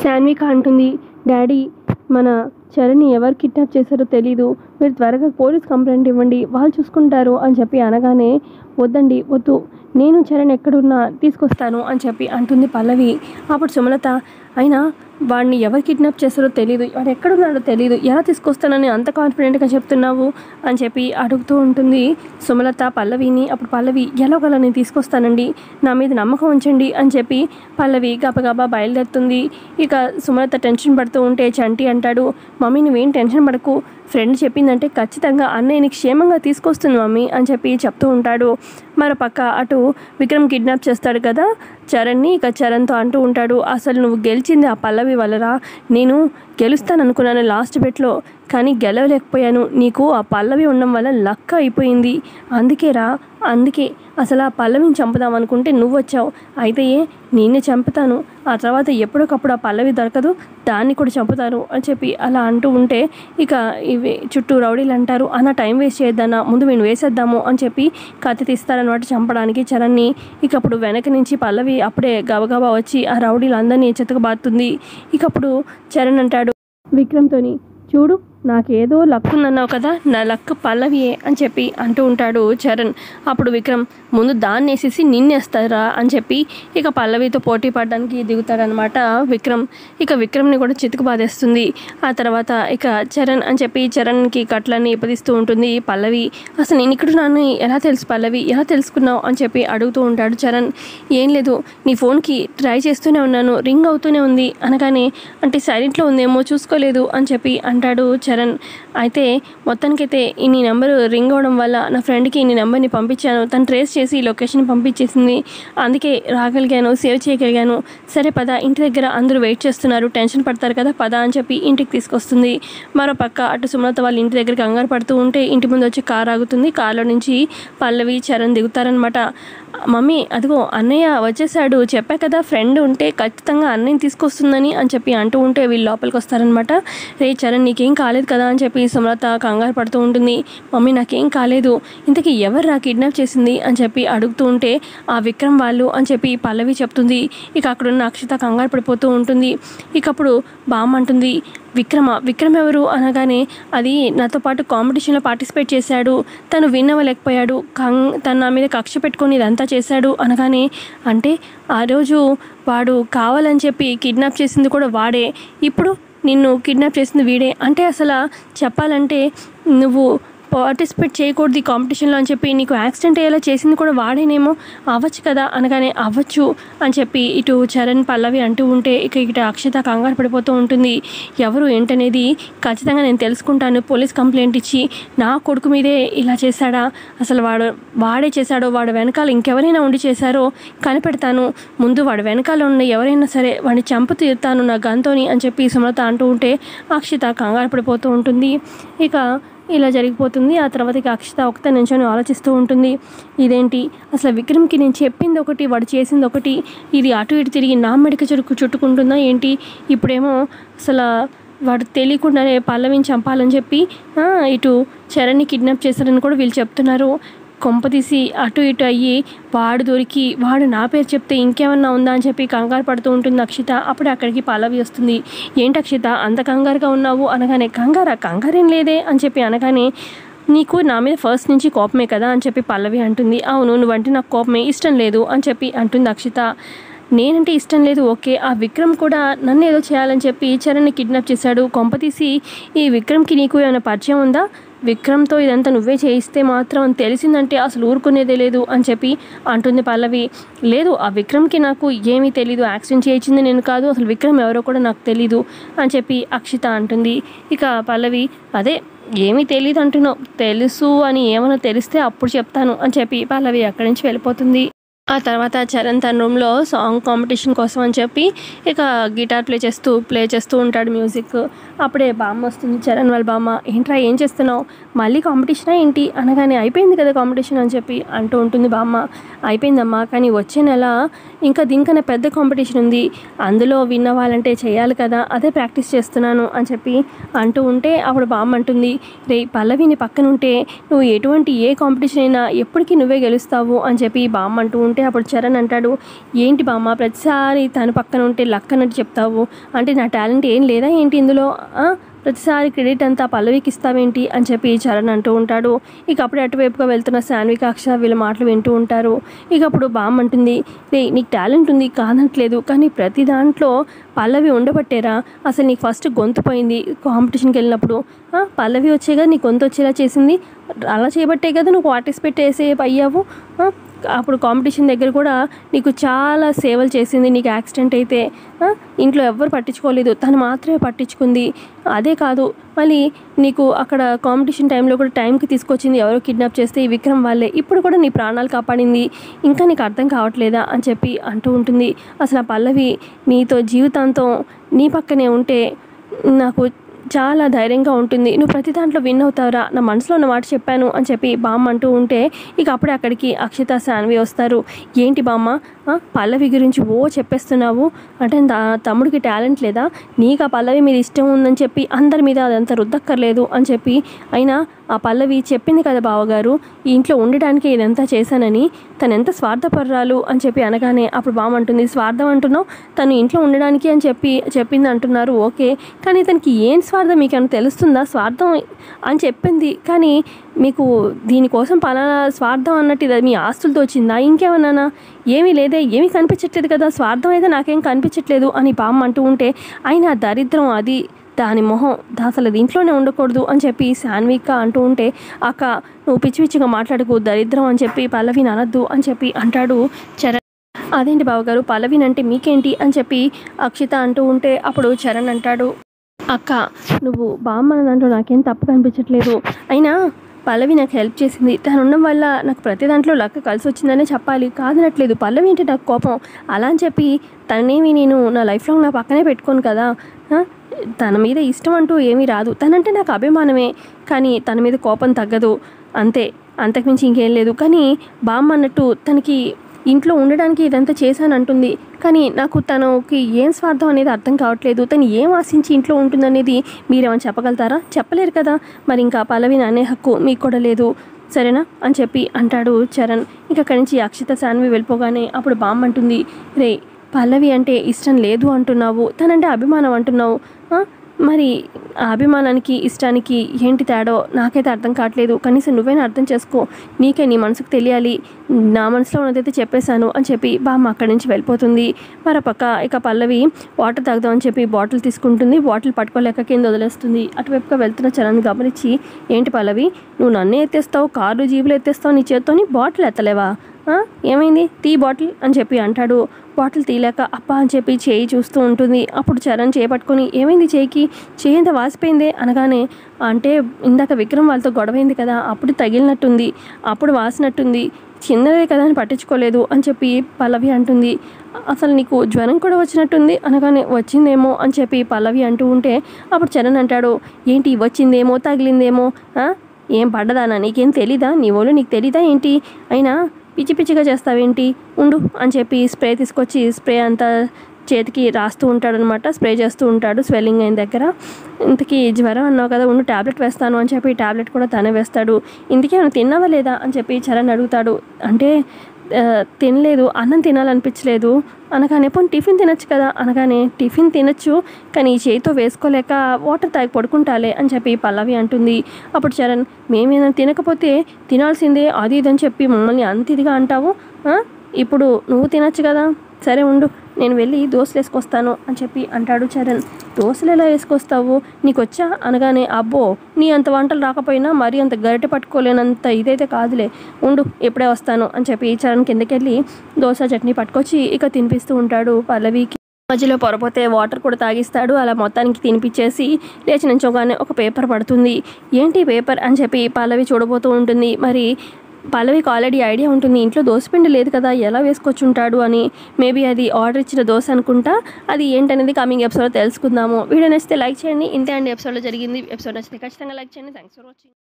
శాన్విక అంటుంది, డాడీ మన చరణ్ని ఎవరు కిడ్నాప్ చేశారో తెలీదు, మీరు త్వరగా పోలీస్ కంప్లైంట్ ఇవ్వండి, వాళ్ళు చూసుకుంటారు అని చెప్పి అనగానే, వద్దండి వద్దు, నేను చరణ్ ఎక్కడున్నా తీసుకొస్తాను అని చెప్పి అంటుంది పల్లవి. అప్పుడు సుమలత, అయినా వాడిని ఎవరు కిడ్నాప్ చేస్తారో తెలీదు, వాడు ఎక్కడున్నాడో తెలీదు, ఎలా తీసుకొస్తానని అంత కాన్ఫిడెంట్గా చెప్తున్నావు అని చెప్పి అడుగుతూ ఉంటుంది సుమలత పల్లవిని. అప్పుడు పల్లవి, ఎలాగోలా నేను తీసుకొస్తానండి, నా మీద నమ్మకం ఉంచండి అని చెప్పి పల్లవి గబగబా బయలుదేరుతుంది. ఇక సుమలత టెన్షన్ పడుతూ ఉంటే చంటి అంటాడు, మమ్మీ నువ్వేం టెన్షన్ పడకు, ఫ్రెండ్ చెప్పిందంటే ఖచ్చితంగా అన్నయ్యని క్షేమంగా తీసుకొస్తుంది మమ్మీ అని చెప్పి చెప్తూ ఉంటాడు. మరోపక్క అటు విక్రమ్ కిడ్నాప్ చేస్తాడు కదా చరణ్ని. ఇక చరణ్తో అంటూ ఉంటాడు, అసలు నువ్వు గెలిచింది ఆ పల్లవి వల్లరా, నేను గెలుస్తాను అనుకున్నాను లాస్ట్ బెట్లో, కానీ గెలవలేకపోయాను, నీకు ఆ పల్లవి ఉండడం వల్ల లక్ అయిపోయింది, అందుకే అసలు ఆ పల్లవిని చంపుదాం అనుకుంటే నువ్వు వచ్చావు, అయితే నేనే చంపుతాను, ఆ తర్వాత ఎప్పటికప్పుడు ఆ పల్లవి దొరకదు, దాన్ని కూడా చంపుతాను అని చెప్పి అలా అంటూ ఉంటే ఇక ఇవి చుట్టూ రౌడీలు అంటారు, అన్న టైం వేస్ట్ చేద్దానా, ముందు వీళ్ళు వేసేద్దాము అని చెప్పి కత్తి తీస్తారనమాట చంపడానికి చరణ్ని. ఇక అప్పుడు వెనక నుంచి పల్లవి అప్పుడే గబగబా వచ్చి ఆ రౌడీలందరినీ చెత్తకబారుతుంది. ఇక అప్పుడు చరణ్ అంటాడు విక్రమ్తోని, చూడు నాకేదో లక్ ఉందన్నావు కదా, నా లక్ పల్లవియే అని చెప్పి అంటూ ఉంటాడు చరణ్. అప్పుడు విక్రమ్, ముందు దాన్ని వేసేసి నిన్నేస్తారా అని చెప్పి ఇక పల్లవితో పోటీ పడడానికి దిగుతాడనమాట విక్రమ్. ఇక విక్రమ్ని కూడా చితుకు బాధేస్తుంది. ఆ తర్వాత ఇక చరణ్ అని చెప్పి చరణ్కి కట్లన్నీ ఇప్పదిస్తూ ఉంటుంది పల్లవి. అసలు నేను ఇక్కడ నన్ను ఎలా తెలుసు పల్లవి, ఎలా తెలుసుకున్నావు అని చెప్పి అడుగుతూ ఉంటాడు చరణ్. ఏం లేదు, నీ ఫోన్కి ట్రై చేస్తూనే ఉన్నాను, రింగ్ అవుతూనే ఉంది అనగానే, అంటే సైలెంట్లో ఉందేమో చూసుకోలేదు అని చెప్పి అంటాడు చరణ్. అయితే మొత్తానికైతే నీ నెంబరు రింగ్ అవడం వల్ల నా ఫ్రెండ్కి నీ నెంబర్ని పంపించాను, తను ట్రేస్ చేసి లొకేషన్ పంపించేసింది, అందుకే రాగలిగాను, సేవ్ చేయగలిగాను, సరే పద ఇంటి దగ్గర అందరూ వెయిట్ చేస్తున్నారు, టెన్షన్ పడతారు కదా పద అని చెప్పి ఇంటికి తీసుకొస్తుంది. మరో పక్క అటు సుమలత వాళ్ళ ఇంటి దగ్గర కంగారు పడుతూ ఉంటే ఇంటి ముందు వచ్చి కారు ఆగుతుంది. కారులో నుంచి పల్లవి చరణ్ దిగుతారనమాట. మమ్మీ అదిగో అన్నయ్య వచ్చేసాడు, చెప్పా కదా ఫ్రెండ్ ఉంటే ఖచ్చితంగా అన్నయ్యని తీసుకొస్తుందని అని చెప్పి అంటూ ఉంటే వీళ్ళు లోపలికి వస్తారనమాట. రే చరణ్ నీకేం కాలేదు కదా అని చెప్పి సుమలత కంగారు పడుతూ ఉంటుంది. మమ్మీ నాకేం కాలేదు, ఇంతకీ ఎవరు కిడ్నాప్ చేసింది అని చెప్పి అడుగుతూ ఉంటే ఆ విక్రమ్ వాళ్ళు అని చెప్పి పల్లవి చెప్తుంది. ఇక అక్కడున్న అక్షిత కంగారు పడిపోతూ ఉంటుంది. ఇక అప్పుడు బామ్మ అంటుంది, విక్రమ్ ఎవరు అనగానే, అది నాతో పాటు కాంపిటీషన్లో పార్టిసిపేట్ చేశాడు, తను విన్ అవ్వలేకపోయాడు, తను నా మీద కక్ష పెట్టుకొని ఇదంతా చేశాడు అనగానే, అంటే ఆ రోజు వాడు కావాలని చెప్పి కిడ్నాప్ చేసింది కూడా వాడే, ఇప్పుడు నిన్ను కిడ్నాప్ చేసింది వీడే, అంటే అసలు చెప్పాలంటే నువ్వు పార్టిసిపేట్ చేయకూడదు ఈ కాంపిటీషన్లో అని చెప్పి నీకు యాక్సిడెంట్ అయ్యేలా చేసింది కూడా వాడేనేమో, అవ్వచ్చు కదా అనగానే అవ్వచ్చు అని చెప్పి ఇటు చరణ్ పల్లవి అంటూ ఉంటే ఇటు అక్షిత కంగారు పడిపోతూ ఉంటుంది. ఎవరు ఏంటనేది ఖచ్చితంగా నేను తెలుసుకుంటాను, పోలీస్ కంప్లైంట్ ఇచ్చి నా కొడుకు మీదే ఇలా చేశాడా, అసలు వాడే చేశాడో, వాడు వెనకాల ఇంకెవరైనా ఉండి చేశారో కనిపెడతాను, ముందు వాడు వెనకాల ఉన్న ఎవరైనా సరే వాడిని చంపు తీరుతాను నా గన్తోని అని చెప్పి సుమలత అంటూ ఉంటే అక్షిత కంగారు పడిపోతూ ఉంటుంది. ఇక ఇలా జరిగిపోతుంది. ఆ తర్వాత ఇక అక్షిత ఒకటే నించొని ఆలోచిస్తూ ఉంటుంది, ఇదేంటి అసలు విక్రమ్కి నేను చెప్పింది ఒకటి వాడు చేసింది ఒకటి, ఇది అటు ఇటు తిరిగి నా మెడక చుట్టుకుంటుందా ఏంటి, ఇప్పుడేమో అసలు వాడు తెలియకుండానే పల్లవిని చంపాలని చెప్పి ఇటు చరణ్ని కిడ్నాప్ చేశారని కూడా వీళ్ళు చెప్తున్నారు. కొంపతీసి అటు ఇటు అయ్యి వాడు దొరికి వాడు నా పేరు చెప్తే ఇంకేమన్నా ఉందా అని చెప్పి కంగారు పడుతూ ఉంటుంది అక్షిత. అప్పుడు అక్కడికి పల్లవి వస్తుంది. ఏంటి అక్షిత అంత కంగారుగా ఉన్నావు అనగానే, కంగారేం లేదే అని చెప్పి అనగానే, నీకు నా మీద ఫస్ట్ నుంచి కోపమే కదా అని చెప్పి పల్లవి అంటుంది. అవును, నువ్వంటే నాకు కోపమే, ఇష్టం లేదు అని చెప్పి అంటుంది అక్షిత. నేనంటే ఇష్టం లేదు ఓకే, ఆ విక్రమ్ కూడా నన్ను ఏదో చేయాలని చెప్పి చరణ్ని కిడ్నాప్ చేశాడు, కొంపతీసి ఈ విక్రమ్కి నీకు ఏమైనా పరిచయం ఉందా, విక్రమ్తో ఇదంతా నువ్వే చేయిస్తే మాత్రం తెలిసిందంటే అసలు ఊరుకునేదే లేదు అని చెప్పి అంటుంది పల్లవి. లేదు, ఆ విక్రమ్కి నాకు ఏమీ తెలీదు, యాక్సిడెంట్ చేయించింది నేను కాదు, అసలు విక్రమ్ ఎవరో కూడా నాకు తెలీదు అని చెప్పి అక్షిత అంటుంది. ఇక పల్లవి, అదే ఏమీ తెలీదు అంటున్నావు, తెలుసు అని ఏమైనా తెలిస్తే అప్పుడు చెప్తాను అని చెప్పి పల్లవి అక్కడి నుంచి వెళ్ళిపోతుంది. ఆ తర్వాత చరణ్ తన రూమ్లో సాంగ్ కాంపిటీషన్ కోసం అని చెప్పి ఇక గిటార్ ప్లే చేస్తూ ఉంటాడు మ్యూజిక్. అప్పుడే బామ్మ వస్తుంది, చరణ్ వాళ్ళ బామ్మ. ఏంట్రా ఏం చేస్తున్నావు, మళ్ళీ కాంపిటీషనా ఏంటి అనగానే, అయిపోయింది కదా కాంపిటీషన్ అని చెప్పి అంటూ ఉంటుంది బామ్మ. అయిపోయిందమ్మా, కానీ వచ్చే నెల ఇంకా దీనికన్నా పెద్ద కాంపిటీషన్ ఉంది, అందులో విన్ అవ్వాలంటే చేయాలి కదా, అదే ప్రాక్టీస్ చేస్తున్నాను అని చెప్పి అంటూ ఉంటే అప్పుడు బామ్మ అంటుంది, రే పల్లవిని పక్కన ఉంటే నువ్వు ఏ కాంపిటీషన్ అయినా ఎప్పటికీ నువ్వే గెలుస్తావు అని చెప్పి బామ్మ అంటూ ఉంటే ఉంటే అప్పుడు చరణ్ అంటాడు, ఏంటి బామ్మ ప్రతిసారి తను పక్కన ఉంటే లక్ అన్నట్టు చెప్తావు, అంటే నా టాలెంట్ ఏం లేదా ఏంటి ఇందులో, ప్రతిసారి క్రెడిట్ అంతా పల్లవికి ఇస్తావేంటి అని చెప్పి చరణ్ అంటూ ఉంటాడు. ఇక అప్పుడే అటువైపుగా వెళ్తున్న సాన్విక అక్షర వీళ్ళ మాటలు వింటూ ఉంటారు. ఇక అప్పుడు బామ్మ అంటుంది, రే నీకు టాలెంట్ ఉంది కానట్లేదు, కానీ ప్రతి దాంట్లో పల్లవి ఉండబట్టేరా అసలు నీకు ఫస్ట్ గొంతు పోయింది కాంపిటీషన్కి వెళ్ళినప్పుడు, పల్లవి వచ్చే కదా నీ గొంతు వచ్చేలా చేసింది, అలా చేయబట్టే కదా నువ్వు పార్టిసిపేట్ చేసే అయ్యావు. అప్పుడు కాంపిటీషన్ దగ్గర కూడా నీకు చాలా సేవలు చేసింది, నీకు యాక్సిడెంట్ అయితే ఇంట్లో ఎవ్వరు పట్టించుకోలేదు, తను మాత్రమే పట్టించుకుంది. అదే కాదు మళ్ళీ నీకు అక్కడ కాంపిటీషన్ టైంలో కూడా టైంకి తీసుకొచ్చింది ఎవరో కిడ్నాప్ చేస్తే ఈ విక్రమ్ వాళ్ళే, ఇప్పుడు కూడా నీ ప్రాణాలు కాపాడింది, ఇంకా నీకు అర్థం కావట్లేదా అని చెప్పి అంటూ ఉంటుంది. అసలు ఆ పల్లవి నీతో జీవితాంతం నీ పక్కనే ఉంటే నాకు చాలా ధైర్యంగా ఉంటుంది, నువ్వు ప్రతి దాంట్లో విన్ అవుతావురా, నా మనసులో ఉన్న మాట చెప్పాను అని చెప్పి బామ్మ అంటూ ఉంటే ఇక అప్పుడే అక్కడికి అక్షిత సాన్వి వస్తారు. ఏంటి బామ్మ పల్లవి గురించి చెప్పేస్తున్నావు, అంటే తమ్ముడికి టాలెంట్ లేదా, నీకు ఆ పల్లవి మీద ఇష్టం ఉందని చెప్పి అందరి మీద అదంతా రుద్దక్కర్లేదు అని చెప్పి, అయినా ఆ పల్లవి చెప్పింది కదా బావగారు ఈ ఇంట్లో ఉండడానికి ఇదంతా చేశానని, తను ఎంత స్వార్థపర్రాలు అని చెప్పి అనగానే అప్పుడు బామ్మ అంటుంది, స్వార్థం అంటున్నావు, తను ఇంట్లో ఉండడానికి అని చెప్పి చెప్పింది అంటున్నారు ఓకే, కానీ తనకి ఏం స్వార్థం మీకు ఏమైనా తెలుస్తుందా, స్వార్థం అని చెప్పింది కానీ మీకు దీనికోసం పలానా స్వార్థం అన్నట్టు ఇది మీ ఆస్తులతో వచ్చిందా ఇంకేమన్నానా, ఏమీ లేదే, ఏమీ కనిపించట్లేదు కదా, స్వార్థం అయితే నాకేం కనిపించట్లేదు అని బామ్మ అంటూ ఉంటే, అయినా దరిద్రం అది దాని మొహం అసలు దీంట్లోనే ఉండకూడదు అని చెప్పి సాన్విక అంటూ ఉంటే, అక్క నువ్వు పిచ్చి పిచ్చిగా మాట్లాడుకు, దరిద్రం అని చెప్పి పల్లవిని అనద్దు అని చెప్పి అంటాడు చరణ్. అదేంటి బావగారు పల్లవినంటే మీకేంటి అని చెప్పి అక్షిత అంటూ ఉంటే అప్పుడు చరణ్ అంటాడు, అక్క నువ్వు బామ్మ దాంట్లో నాకేం తప్పు కనిపించట్లేదు, అయినా పల్లవి నాకు హెల్ప్ చేసింది, తను ఉండడం వల్ల నాకు ప్రతి దాంట్లో లక్ కలిసి వచ్చిందనే చెప్పాలి, కాదనట్లేదు, పల్లవి అంటే నాకు కోపం అలా అని చెప్పి తననేమి నేను నా లైఫ్లో నా పక్కనే పెట్టుకోను కదా, తన మీద ఇష్టం అంటూ ఏమీ రాదు, తనంటే నాకు అభిమానమే, కానీ తన మీద కోపం తగ్గదు అంతే, అంతకుమించి ఇంకేం లేదు. కానీ బామ్మ అన్నట్టు తనకి ఇంట్లో ఉండడానికి ఇదంతా చేశాను అంటుంది, కానీ నాకు తనకి ఏం స్వార్థం అనేది అర్థం కావట్లేదు, తను ఏం ఆశించి ఇంట్లో ఉంటుందనేది మీరేమైనా చెప్పగలుగుతారా, చెప్పలేరు కదా, మరి ఇంకా పల్లవిని అనే హక్కు మీకు కూడా లేదు సరేనా అని చెప్పి అంటాడు చరణ్. ఇక అక్కడి నుంచి అక్షిత సాన్వి వెళ్ళిపోగానే అప్పుడు బామ్మ అంటుంది, రే పల్లవి అంటే ఇష్టం లేదు అంటున్నావు, తనంటే అభిమానం అంటున్నావు, మరి ఆ అభిమానానికి ఇష్టానికి ఏంటి తేడో నాకైతే అర్థం కావట్లేదు, కనీసం నువ్వైనా అర్థం చేసుకో, నీకే నీ మనసుకు తెలియాలి, నా మనసులో ఉన్నదైతే చెప్పేశాను అని చెప్పి బామ్మ అక్కడి నుంచి వెళ్ళిపోతుంది. మరొక ఇక పల్లవి వాటర్ తాగుదామని చెప్పి బాటిల్ తీసుకుంటుంది, బాటిల్ పట్టుకోలేక కింద వదిలేస్తుంది. అటువైపుగా వెళ్తున్న చరణ్ గమనించి, ఏంటి పల్లవి నువ్వు నన్నే ఎత్తేస్తావు, కార్లు జీబులు ఎత్తేస్తావు, నీ చేత్తోని బాటిల్ ఎత్తలేవా, ఏమైంది తీ బాటిల్ అని చెప్పి అంటాడు. బాటిల్ తీయలేక అప్ప అని చెప్పి చేయి చూస్తూ ఉంటుంది. అప్పుడు చరణ్ చేపట్టుకొని, ఏమైంది చేయికి, చేయి అంతా వాసిపోయిందే అనగానే, అంటే ఇందాక విక్రమ్ వాళ్ళతో గొడవైంది కదా అప్పుడు తగిలినట్టుంది, అప్పుడు వాసినట్టుంది, చిన్నదే కదా అని పట్టించుకోలేదు అని చెప్పి పల్లవి అంటుంది. అసలు నీకు జ్వరం కూడా వచ్చినట్టుంది అనగానే, వచ్చిందేమో అని చెప్పి పల్లవి అంటూ ఉంటే అప్పుడు చరణ్ అంటాడు, ఏంటి వచ్చిందేమో తగిలిందేమో, ఏం పడ్డదానా నీకేం తెలీదా, నీ వాళ్ళు నీకు తెలీదా ఏంటి, అయినా పిచ్చి పిచ్చిగా చేస్తావేంటి ఉండు అని చెప్పి స్ప్రే తీసుకొచ్చి స్ప్రే అంతా చేతికి రాస్తూ ఉంటాడనమాట, స్ప్రే చేస్తూ ఉంటాడు స్వెల్లింగ్ అయిన దగ్గర. ఇంతకీ జ్వరం అన్నావు కదా ఉండు ట్యాబ్లెట్ వేస్తాను అని చెప్పి ట్యాబ్లెట్ కూడా తనే వేస్తాడు. ఇంతకేమైనా తిన్నావా లేదా అని చెప్పి చరణ్ అడుగుతాడు. అంటే తినలేదు, అన్నం తినాలనిపించలేదు అనగానే, పోనీ టిఫిన్ తినచ్చు కదా అనగానే, టిఫిన్ తినచ్చు కానీ చేతితో వేసుకోలేక వాటర్ తాగి పడుకుంటాలే అని చెప్పి పల్లవి అంటుంది. అప్పుడు చరణ్, మేమేమైనా తినకపోతే తినాల్సిందే అది ఇదని చెప్పి మమ్మల్ని అంత ఇదిగా అంటావు, ఇప్పుడు నువ్వు తినచ్చు కదా, సరే ఉండు నేను వెళ్ళి దోశలు వేసుకొస్తాను అని చెప్పి అంటాడు చరణ్. దోశలు ఎలా వేసుకొస్తావు, నీకు వచ్చా అనగానే, అబ్బో నీ అంత వంటలు రాకపోయినా మరీ అంత గరిటె పట్టుకోలేనంత ఇదైతే కాదులే, ఉండు ఎప్పుడే వస్తాను అని చెప్పి చరణ్ కిందకెళ్ళి దోశ చట్నీ పట్టుకొచ్చి ఇక తినిపిస్తూ ఉంటాడు పల్లవికి. మధ్యలో పొరపోతే వాటర్ కూడా తాగిస్తాడు. అలా మొత్తానికి తినిపించేసి లేచి నుంచోగానే ఒక పేపర్ పడుతుంది. ఏంటి పేపర్ అని చెప్పి పల్లవి చూడబోతూ ఉంటుంది. మరి పల్లవికి ఆల్రెడీ ఐడియా ఉంటుంది, ఇంట్లో దోశపిండి లేదు కదా ఎలా వేసుకొచ్చుంటాడు అని. మేబీ అది ఆర్డర్ ఇచ్చిన దోశ అనుకుంటా. అది ఏంటనేది కమింగ్ ఎపిసోడ్లో తెలుసుకుందాము. వీడియో నచ్చితే లైక్ చేయండి. ఇంతే అండి ఎపిసోడ్లో జరిగింది. ఎపిసోడ్ నచ్చితే ఖచ్చితంగా లైక్ చేయండి. Thanks for watching.